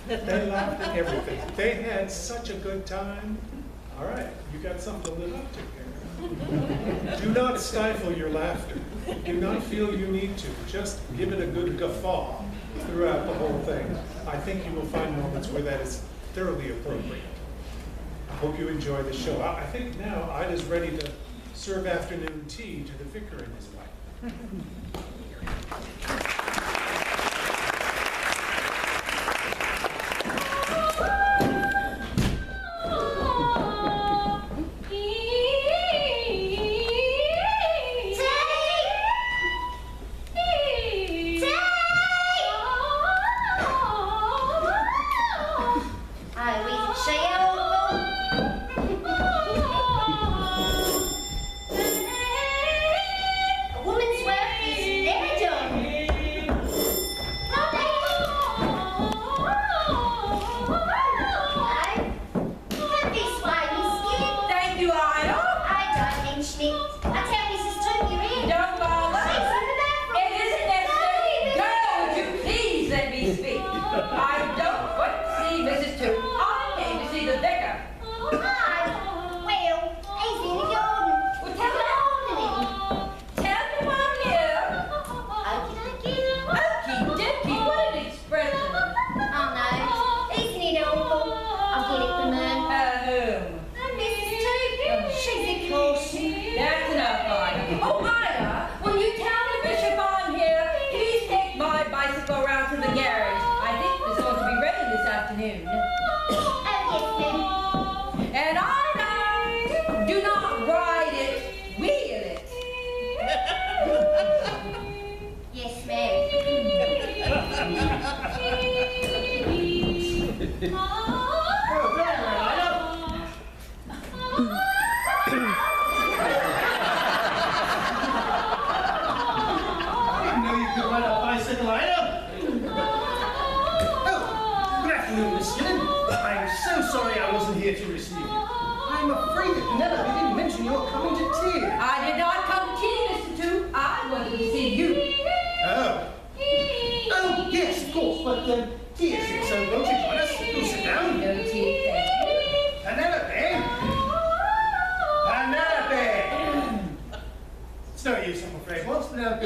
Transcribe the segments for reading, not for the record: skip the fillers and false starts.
They laughed at everything. They had such a good time. All right, you got something to live up to here. Do not stifle your laughter. Do not feel you need to. Just give it a good guffaw throughout the whole thing. I think you will find moments where that is thoroughly appropriate. I hope you enjoy the show. I think now Ida's ready to serve afternoon tea to the vicar and his wife.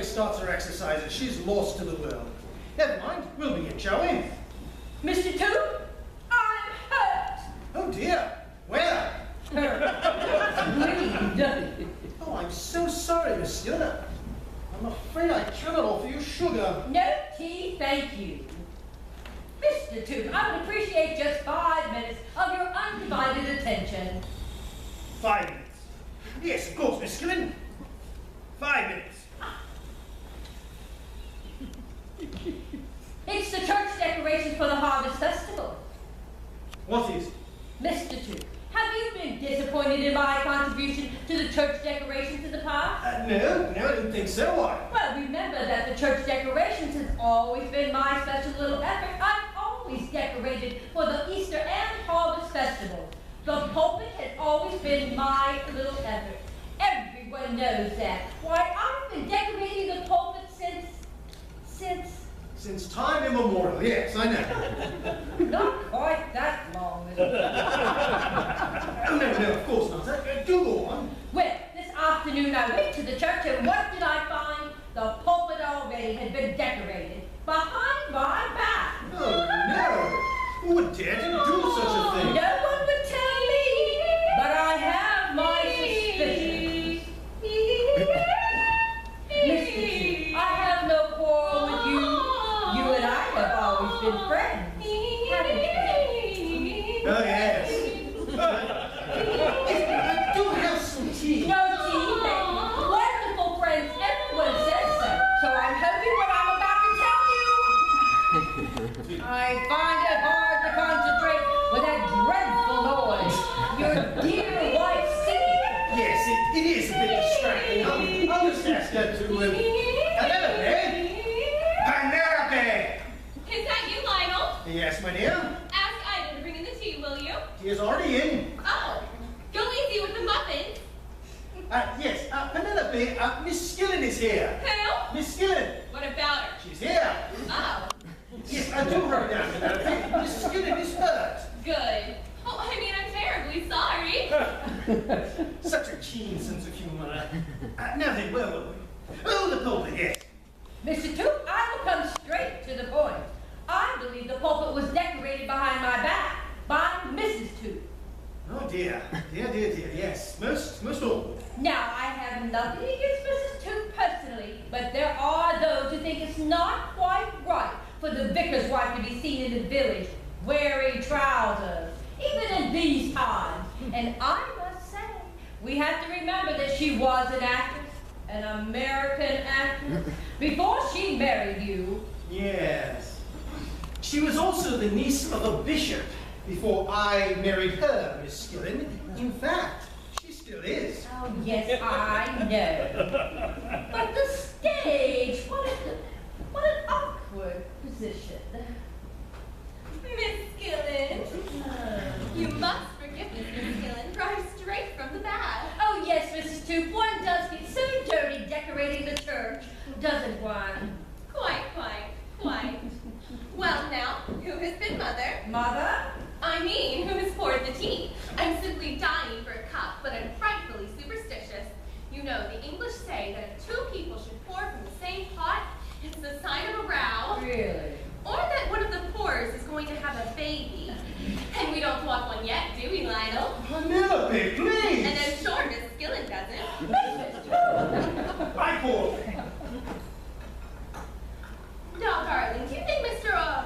Starts her exercises. She's lost to the world. Never mind, we'll begin, shall we? Mr. Toot, I'm hurt. Oh dear, where? Hurt. Oh, I'm so sorry, Miss Skilner. I'm afraid I cannot offer you sugar. No tea, thank you. Mr. Toot, I would appreciate just 5 minutes of your undivided attention. 5 minutes? Yes, of course, Miss Skillen. 5 minutes. It's the church decorations for the Harvest Festival. What is? Mr. Toot, have you been disappointed in my contribution to the church decorations in the past? No, I didn't think so. Why? Well, remember that the church decorations has always been my special little effort. I've always decorated for the Easter and Harvest Festival. The pulpit has always been my little effort. Everyone knows that. Why, I've been decorating the pulpit Since time immemorial, yes, I know. Not quite that long, Mr. Oh, no, of course not. Do go on. Well, this afternoon I went to the church and what did I find? The pulpit already had been decorated behind my back. Oh, no. Who would dare to do such a thing? No one would tell me, but I have my suspicions. Mr. Toot, I have no quarrel with you. You and I have always been friends, haven't we? Oh, yes. Do have some tea. No tea, thank you. Wonderful friends, everyone says so. So I'm hoping what I'm about to tell you. I find it hard to concentrate with that dreadful noise. Your dear wife singing. Yes, it is a bit distracting. I'll just ask her to, Penelope? Penelope! Is that you, Lionel? Yes, my dear. Ask Ida to bring in the tea, will you? She is already in. Oh, go easy with the muffins. Yes, Penelope, Miss Skillen is here. Who? Miss Skillen. What about her? She's here. Oh. Yes, do hurry down, Penelope. Miss Skillen is hurt. Good. Oh, I mean, I'm terribly sorry. Such a keen sense of humor. Now then, where were we? Oh, the pulpit, yes. Mr. Toot, I will come straight to the point. I believe the pulpit was decorated behind my back by Mrs. Toot. Oh dear, yes, most awful. Now, I have nothing against Mrs. Toot personally, but there are those who think it's not quite right for the vicar's wife to be seen in the village wearing trousers, even in these times. And I must say, we have to remember that she was an actress, an American actress, before she married you. Yes. She was also the niece of a bishop before I married her, Miss Skillen. In fact, she still is. Oh, yes, I know. But the stage, what an awkward position. Miss Skillen. You must forgive me, Miss Skillen, for I'm straight from the bath. Oh, yes, Mrs. Toot, one does get so dirty decorating the church, doesn't one? Quite. Well, now, who has been mother? Mother? I mean, who has poured the tea? I'm simply dying for a cup, but I'm frightfully superstitious. You know, the English say that if two people should pour from the same pot, it's a sign of a row. Really? Or that one of the pourers is going to have a baby. And we don't want one yet, do we, Lionel? Penelope, please! And I'm sure Miss Skillen doesn't. I pour. Now, darling, do you think Mr.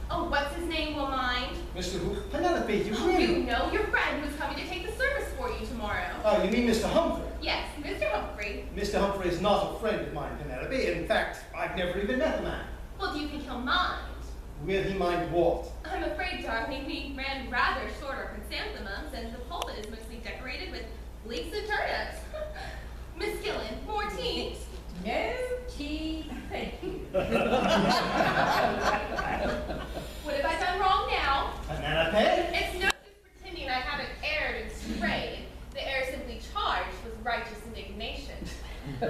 What's his name will mind? Mr. Who? Penelope, you You really... know your friend who's coming to take the service for you tomorrow. Oh, you mean Mr. Humphrey? Yes, Mr. Humphrey. Mr. Humphrey is not a friend of mine, Penelope. In fact, I've never even met the man. Well, do you think he'll mind? Will he mind what? I'm afraid, darling, we ran rather short of chrysanthemums, and the pulpit is mostly decorated with leeks and turnips. Miss Skillen, more tea? No tea, thank you. What have I done wrong now? Penelope? It's no use pretending I haven't erred and strayed. The air simply charged with righteous indignation.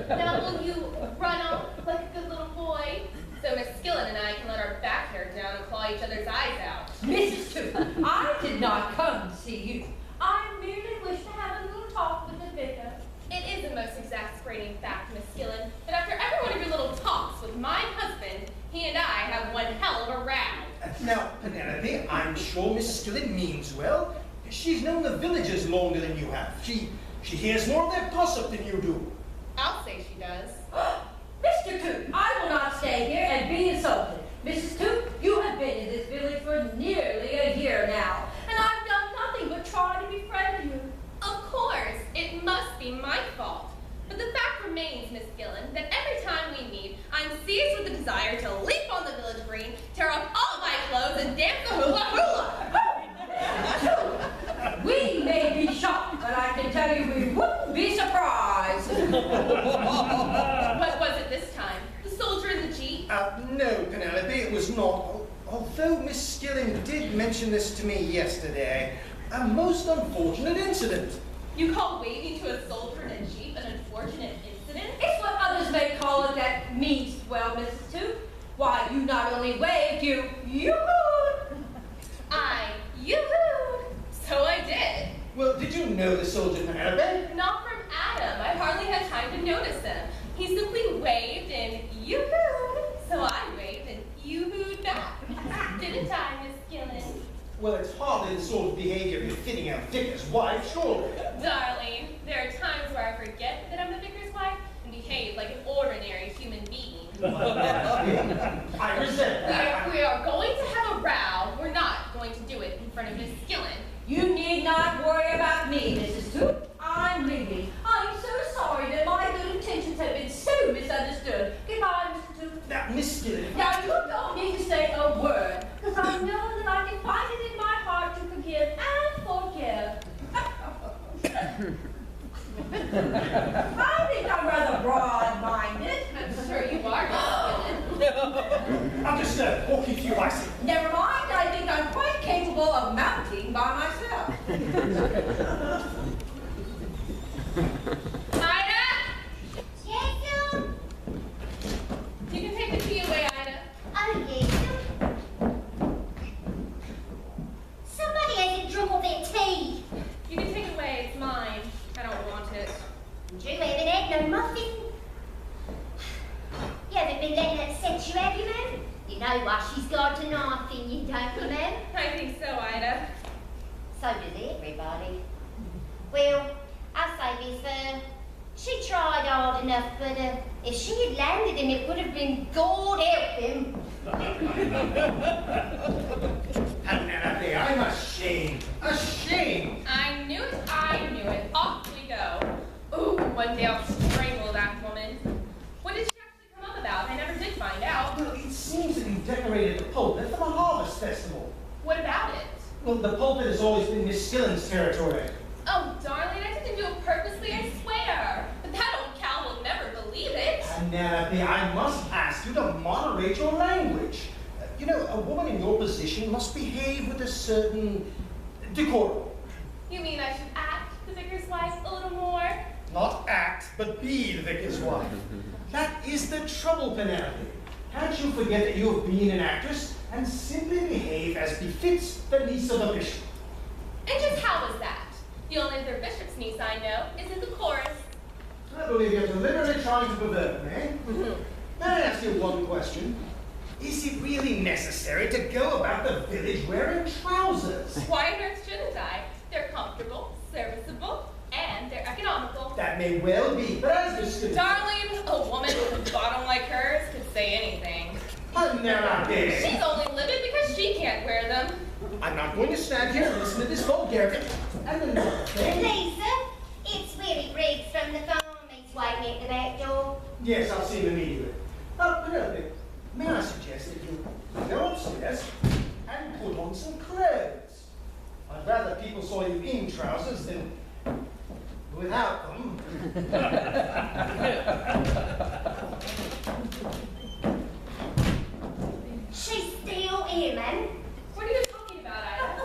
Now will you run on like a good little boy? So Miss Skillen and I can let our back hair down and claw each other's eyes out. Mrs. Toot, I did not come to see you. I merely wish to have a little talk with the vicar. It is a most exasperating fact, Miss Skillen, that after every one of your little talks with my husband, he and I have one hell of a row. Now, Penelope, I'm sure Miss Skillen means well. She's known the villagers longer than you have. She hears more of their gossip than you do. I'll say she does. Mr. Toot, I will not stay here and be insulted. Mrs. Toot, you have been in this village for nearly a year now, and I've done nothing but try to befriend you. Of course, it must be my fault. But the fact remains, Miss Skillen, that every time we meet, I'm seized with the desire to leap on the village green, tear off all my clothes, and dance the hula hula. We may be shocked, but I can tell you we wouldn't be surprised. What was it this time? The soldier in the jeep? No, Penelope, it was not. Although Miss Skillen did mention this to me yesterday. A most unfortunate incident. You call waving to a soldier in a jeep an unfortunate incident? It's what others may call it that means well, Mrs. Toot. Why, you not only waved, you yoo-hooed. I yoo-hooed. So I did. Well, did you know the soldier, Penelope? Not from Adam. I hardly had time to notice him. He simply waved and yoo-hooed. So I waved and yoo-hooed back. Didn't I, Miss Skillen? Well, it's hardly the sort of behavior befitting our vicar's wife, surely. Darling, there are times where I forget that I'm the vicar's wife and behave like an ordinary human being. I resent that. If we are going to have a row, we're not going to do it in front of Miss Skillen. You need not worry about me, Mrs. Toot. I'm leaving. I'm so sorry that my good intentions have been so misunderstood. Goodbye, Mr. Toot. Now, Miss Skillen. Now, you don't need to say a word, because I know that I can find it in my heart to forgive and forgive. I think I'm rather broad-minded. I'm sure you are, Miss Skillen. Understood. Walk you through, I see. Never mind, I think I'm quite capable of mounting by myself. Ida! Yes, You can take the tea away, Ida. oh, yes. gentlemen? I think so, Ida. So does everybody. Well, I say this, she tried hard enough, but if she had landed him, it would have been God help him. Penelope, I'm ashamed. Ashamed. I knew it, I knew it. Off we go. Ooh, one day I'll strangle that woman. What did she actually come up about? I never did find out. Well, it seems that you decorated the pulpit for the Harvest Festival. What about it? Well, the pulpit has always been Miss Skillen's territory. Oh, darling, I didn't do it purposely, I swear. But that old cow will never believe it. Penelope, I must ask you to moderate your language. You know, a woman in your position must behave with a certain decorum. You mean I should act the vicar's wife a little more? Not act, but be the vicar's wife. That is the trouble, Penelope. Can't you forget that you have been an actress and simply behave as befits the niece of a bishop? And just how was that? The only other bishop's niece I know is in the chorus. I believe you're deliberately trying to pervert me, eh? May I ask you one question? Is it really necessary to go about the village wearing trousers? Why on earth shouldn't I? They're comfortable, serviceable, and they're economical. That may well be, but as Miss Skillen... Darling, a woman with a bottom like hers could say anything. Penelope! She's only livid because she can't wear them. I'm not going to stand here and listen to this vulgarity. And another thing... Lisa, it's Willie Briggs from the farm. He's waiting at the back door. Yes, I'll see him immediately. Penelope, may I suggest that you go upstairs and put on some clothes? I'd rather people saw you in trousers than without them. She's still here, man. What are you talking about, Ida?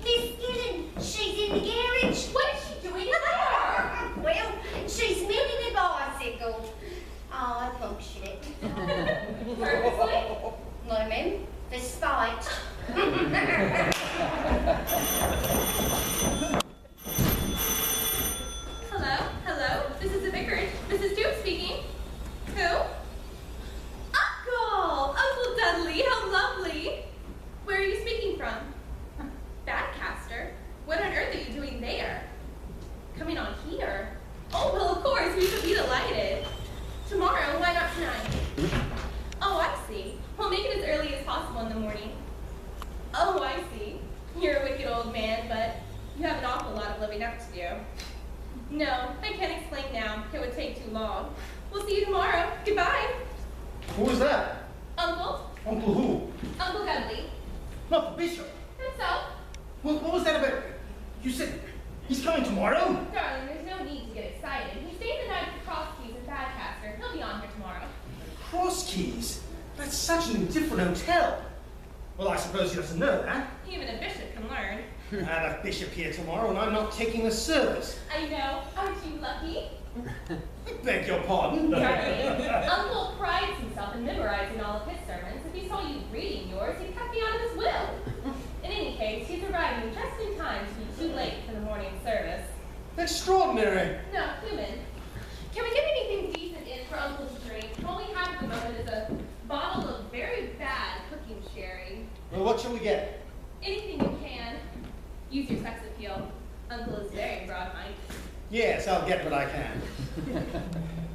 Miss Skillen, she's in the garage. What is she doing there? Well, she's milking a bicycle. Oh, I punctured it. Purposely? No, ma'am. For spite. Hello, hello. This is the vicarage. Mrs. Duke speaking. Who? Uncle Dudley, how lovely. Where are you speaking from? Badcaster? What on earth are you doing there? Coming on here? Oh, well, of course, we should be delighted. Tomorrow, why not tonight? Oh, I see. We'll make it as early as possible in the morning. Oh, I see. You're a wicked old man, but you have an awful lot of living up to do. No, I can't explain now. It would take too long. We'll see you tomorrow. Goodbye. Who was that? Uncle? Uncle who? Uncle Dudley. Not the bishop. Himself. What was that about? You said he's coming tomorrow? Darling, there's no need to get excited. He stayed the night at the Cross Keys in Badcaster. He'll be on here tomorrow. Cross Keys? That's such an indifferent hotel. Well, I suppose he doesn't know that. Even a bishop can learn. I have a bishop here tomorrow and I'm not taking the service. I know. Aren't you lucky? I beg your pardon. Darling, Uncle prides himself in memorizing all of his sermons. If he saw you reading yours, he'd cut me out of his will. In any case, he's arriving just in time to be too late for the morning service. Extraordinary. No, human. Can we get anything decent in for Uncle to drink? All we have at the moment is a bottle of very bad cooking sherry. Well, what shall we get? Anything you can. Use your sex appeal. Uncle is very broad-minded. Yes, I'll get what I can.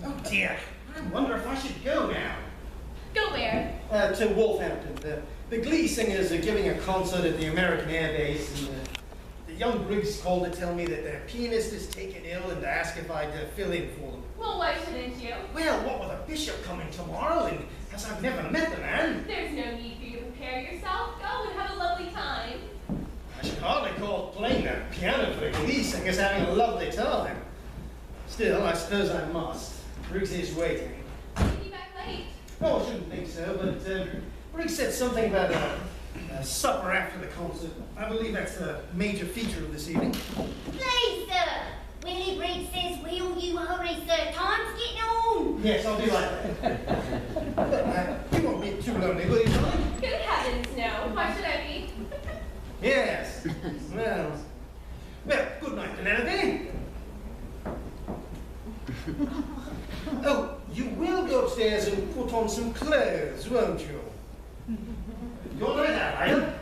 Oh dear, I wonder if I should go now. Go where? To Wolfhampton. The Glee singers are giving a concert at the American Air Base, and the young Briggs called to tell me that their pianist is taken ill and to ask if I'd fill in for them. Well, why shouldn't you? Well, what with a bishop coming tomorrow, and as I've never met the man, There's no need for you to prepare yourself. Go and have a lovely time. I should hardly call playing that piano for the Glee singers having a lovely time. Still, I suppose I must. Briggs is waiting. You'll be back late. Oh, I shouldn't think so, but Briggs said something about a supper after the concert. I believe that's a major feature of this evening. Please, sir. Willie Briggs says, will you hurry, sir? Time's getting on. Yes, I'll be like that. You won't be too lonely, will you, darling? Good heavens, no. Why should I be? Yes. Well, good night, Penelope. Oh, you will go upstairs and put on some clothes, won't you? You're right, Ida.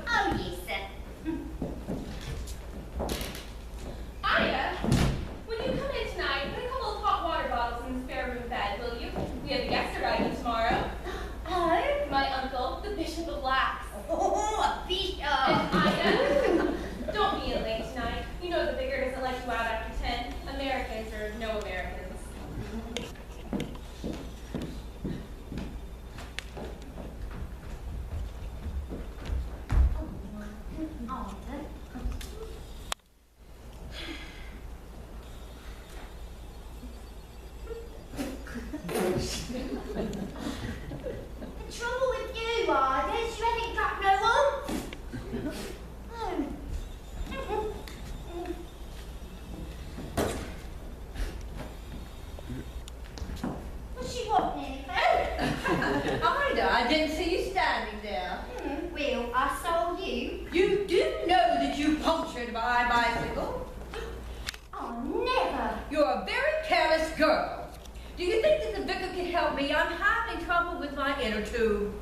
inner tube.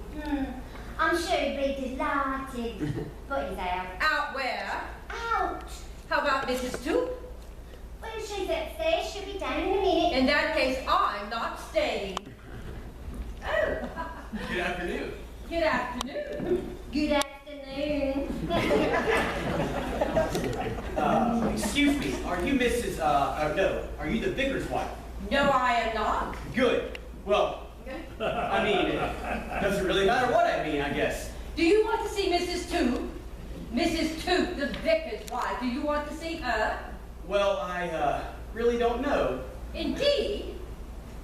I'm sure he'd be delighted. But he's out. Out where? Out! How about Mrs. Toop? Well, she's upstairs. She'll be down in a minute. In that case, I'm not staying. Oh, Good afternoon. good afternoon. Good afternoon. Excuse me, are you Mrs. No, are you the vicar's wife? No, I am not. Good. Well, I mean, it doesn't really matter what I mean, I guess. Do you want to see Mrs. Toop? Mrs. Toop, the vicar's wife. Do you want to see her? Well, I really don't know. Indeed.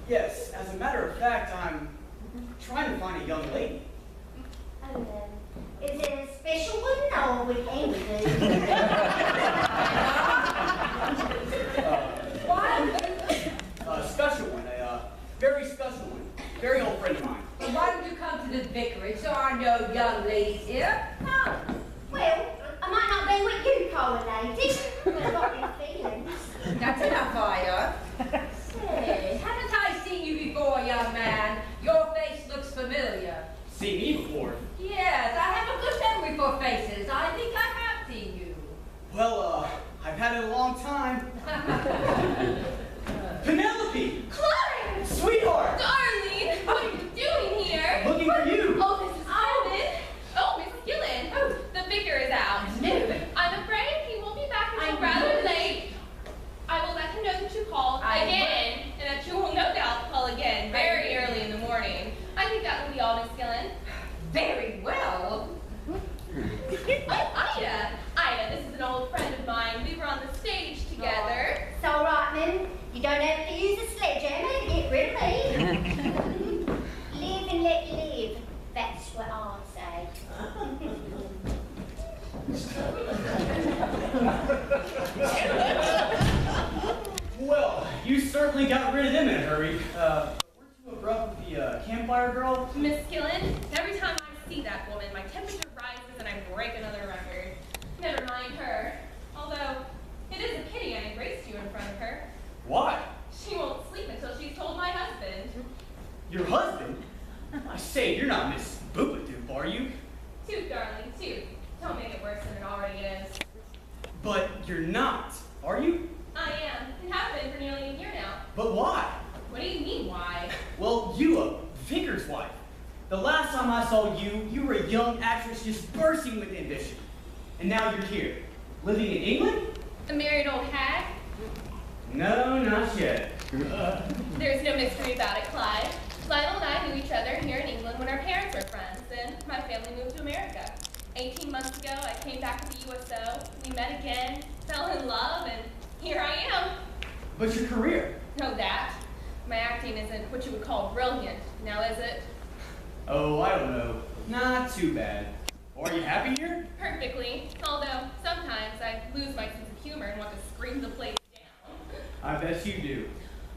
Yes, as a matter of fact, I'm trying to find a young lady. Oh, is it a special one or with anything? What? A special one, a very special one. Very old friend of mine. Well, why don't you come to the vicarage? There are no young ladies here. Huh? Well, I might not be what you call a lady. I've got your feelings. That's enough, Ida. Say, haven't I seen you before, young man? Your face looks familiar. Seen me before? Yes, I have a good memory for faces. I think I have seen you. Well, I've had it a long time. Penelope! Clarence! Sweetheart! Darling, what are you doing here? Looking for you! Oh, Mrs. Gillen. Oh, Miss Gillen. Oh, the vicar is out. I'm afraid he won't be back until rather late. I will let him know that you called again, and that you will no doubt call again very early in the morning. I think that will be all, Miss Gillen. Very well. Oh, Ida, this is an old friend of mine. We were on the stage together. It's all right, Mum. You don't have to use a sledgehammer to get rid of me. Live and let live. That's what I say. Well, you certainly got rid of them in a hurry. Weren't you abrupt with the campfire girl? Miss Gillen, every time I see that woman, my temperature rises and I break another record. Never mind her. Although, it is a pity I embraced you in front of her. Why? She won't sleep until she's told my husband. Your husband? I say, you're not Miss Boopadoop, are you? Toot, darling, toot. Don't make it worse than it already is. But you're not, are you? I am, and have been for nearly a year now. But why? What do you mean, why? Well, you a vicar's wife. The last time I saw you, you were a young actress just bursting with ambition. And now you're here, living in England? A married old hag? No, not yet. There's no mystery about it, Clyde. Lionel and I knew each other here in England when our parents were friends, and my family moved to America. 18 months ago, I came back to the USO. We met again, fell in love, and here I am. But your career? Know that. My acting isn't what you would call brilliant, now is it? Oh, I don't know. Not too bad. Are you happy here? Perfectly, although sometimes I lose my sense of humor and want to scream the place down. I bet you do.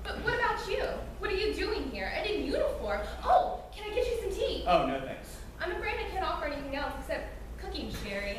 But what about you? What are you doing here? And in uniform? Oh, can I get you some tea? Oh, no thanks. I'm afraid I can't offer anything else except cooking sherry.